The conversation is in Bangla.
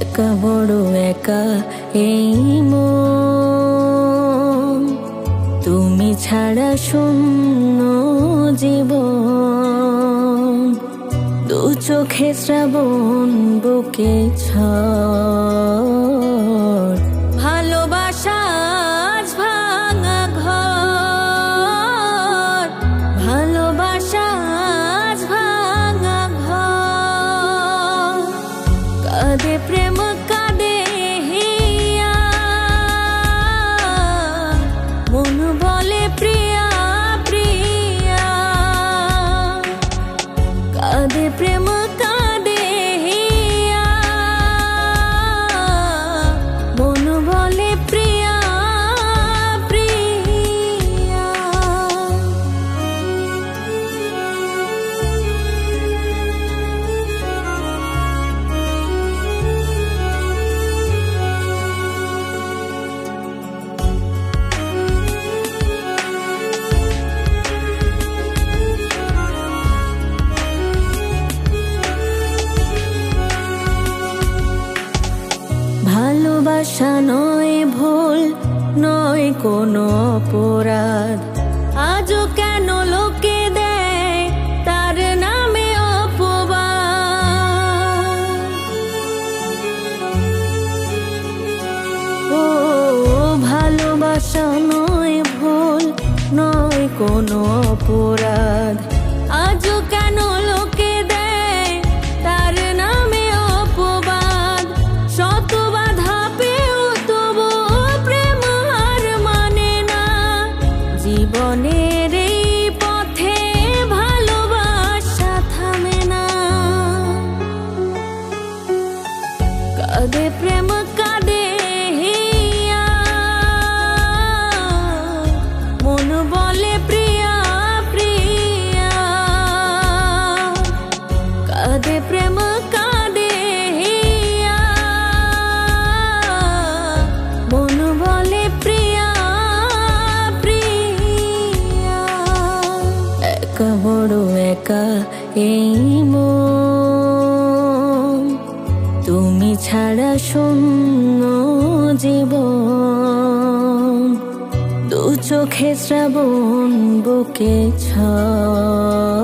একা বড় একা এই মন, তুমি ছাড়া শূন্য জীবন। দু চোখে শ্রাবণ বুকে ঝড়, ভালোবাসা আজ ভাঙা ঘর, ভালোবাসা আজ ভাঙা ঘর। কাঁদে প্রেম কাঁদে হিয়া, মন বলে প্রিয়া প্রিয়া। কাঁদে প্রেম কাঁদে হিয়া, মন বলে প্রিয়া প্রিয়া। ভালোবাসা নয় ভুল, নয় কোনো অপরাধ, আজও কেন লোকে দেয় তার নামে অপবাদ। ও ভালোবাসা নয় ভুল, নয় কোনো অপরাধ, আজও কেন লোকে দেয় তার নামে অপবাদ। শত বাধা পেও তবু প্রেম হার মানে না, জীবনের এই পথে ভালোবাসা থামে না। কাঁদে প্রেম কাঁদে হিয়া, মন বলে প্রিয়া প্রিয়া। কাঁদে প্রেম কাঁদে হিয়া, মন বলে প্রিয়া প্রিয়া। একা বড় একা এই মন, তুমি ছাড়া শূন্য জীবন। দু চোখে শ্রাবণ বুকে ঝড়,